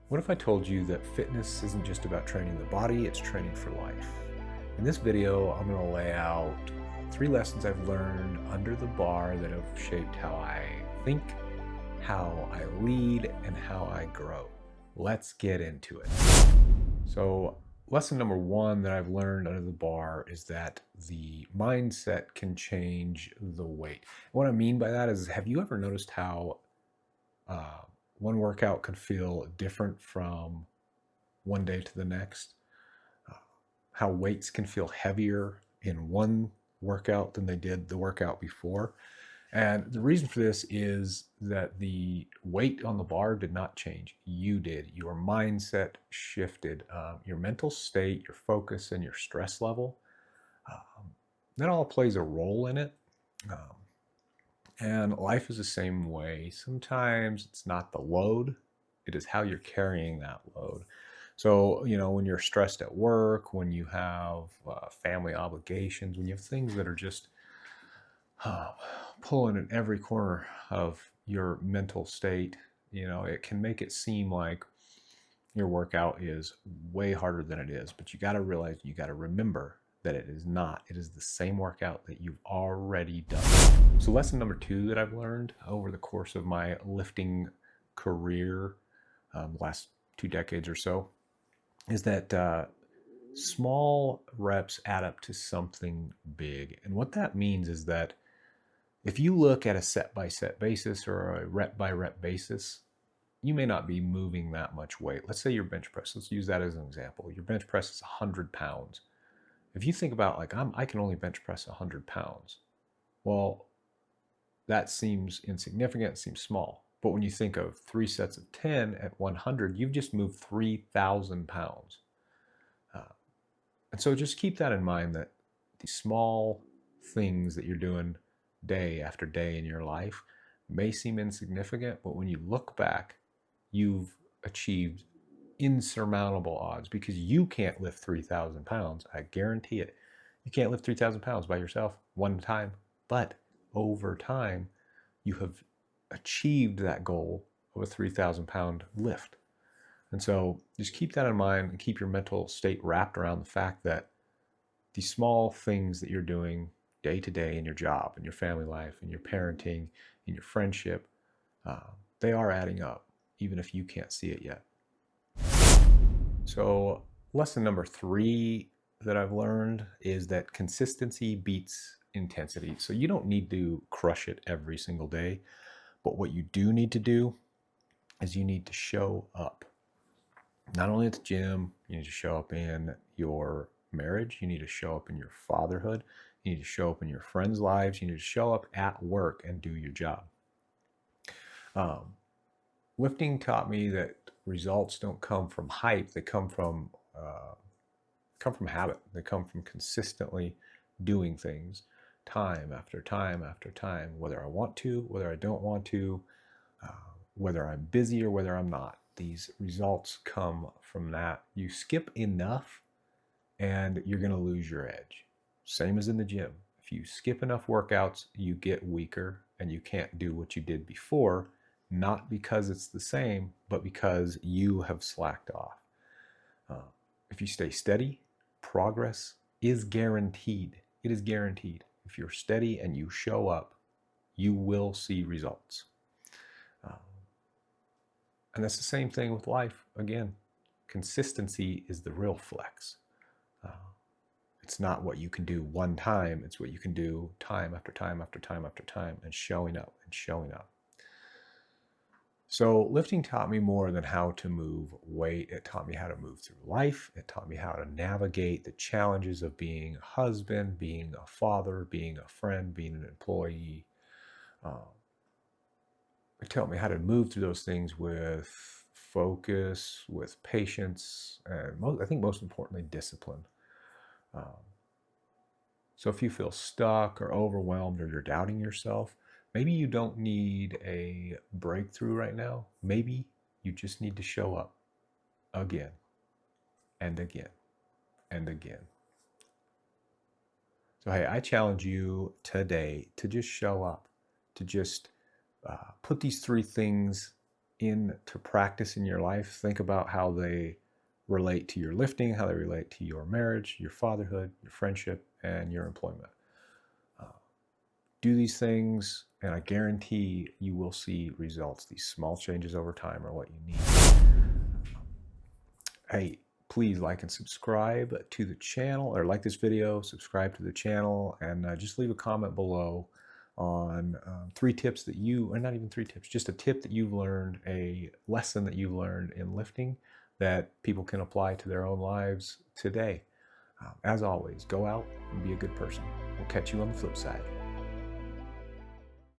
What if I told you that fitness isn't just about training the body, it's training for life? In this video, I'm going to lay out 3 lessons I've learned under the bar that have shaped how I think, how I lead, and how I grow. Let's get into it. So, lesson number 1 that I've learned under the bar is that the mindset can change the weight. What I mean by that is, have you ever noticed how one workout could feel different from one day to the next? How weights can feel heavier in one workout than they did the workout before. And the reason for this is that the weight on the bar did not change. You did. Your mindset shifted. Your mental state, your focus, and your stress level. That all plays a role in it. And life is the same way. Sometimes it's not the load, it is how you're carrying that load. So, when you're stressed at work, when you have family obligations, when you have things that are just pulling in every corner of your mental state, it can make it seem like your workout is way harder than it is. But you got to realize, you got to remember that it is not. It is the same workout that you've already done. So lesson number 2 that I've learned over the course of my lifting career, last 2 decades or so, is that small reps add up to something big. And what that means is that if you look at a set-by-set basis or a rep-by-rep basis, you may not be moving that much weight. Let's say your bench press. Let's use that as an example. Your bench press is 100 pounds. If you think about, I can only bench press 100 pounds. Well, that seems insignificant, seems small. But when you think of 3 sets of 10 at 100, you've just moved 3,000 pounds. And so just keep that in mind, that the small things that you're doing day after day in your life may seem insignificant, but when you look back, you've achieved insurmountable odds, because you can't lift 3,000 pounds. I guarantee it. You can't lift 3,000 pounds by yourself one time, but over time, you have achieved that goal of a 3,000 pound lift. And so just keep that in mind and keep your mental state wrapped around the fact that the small things that you're doing day to day in your job, in your family life, in your parenting, in your friendship, they are adding up, even if you can't see it yet. So lesson number 3 that I've learned is that consistency beats intensity. So you don't need to crush it every single day, but what you do need to do is you need to show up. Not only at the gym, you need to show up in your marriage, you need to show up in your fatherhood, you need to show up in your friends' lives, you need to show up at work and do your job. Lifting taught me that results don't come from hype, they come from habit. They come from consistently doing things time after time after time, whether I want to, whether I don't want to, whether I'm busy or whether I'm not. These results come from that. You skip enough and you're going to lose your edge. Same as in the gym. If you skip enough workouts, you get weaker and you can't do what you did before, not because it's the same, but because you have slacked off. If you stay steady, progress is guaranteed. It is guaranteed. If you're steady and you show up, you will see results. And that's the same thing with life. Again, consistency is the real flex. It's not what you can do one time. It's what you can do time after time after time after time, and showing up and showing up. So lifting taught me more than how to move weight. It taught me how to move through life. It taught me how to navigate the challenges of being a husband, being a father, being a friend, being an employee. It taught me how to move through those things with focus, with patience, and I think most importantly, discipline. So if you feel stuck or overwhelmed or you're doubting yourself, maybe you don't need a breakthrough right now. Maybe you just need to show up again and again and again. So hey, I challenge you today to just show up, to just put these 3 things into practice in your life, think about how they relate to your lifting, how they relate to your marriage, your fatherhood, your friendship, and your employment. Do these things, and I guarantee you will see results. These small changes over time are what you need. Hey, please like and subscribe to the channel, or like this video, subscribe to the channel, and just leave a comment below on 3 tips that you, or not even 3 tips, just a tip that you've learned, a lesson that you've learned in lifting that people can apply to their own lives today. As always, go out and be a good person. We'll catch you on the flip side.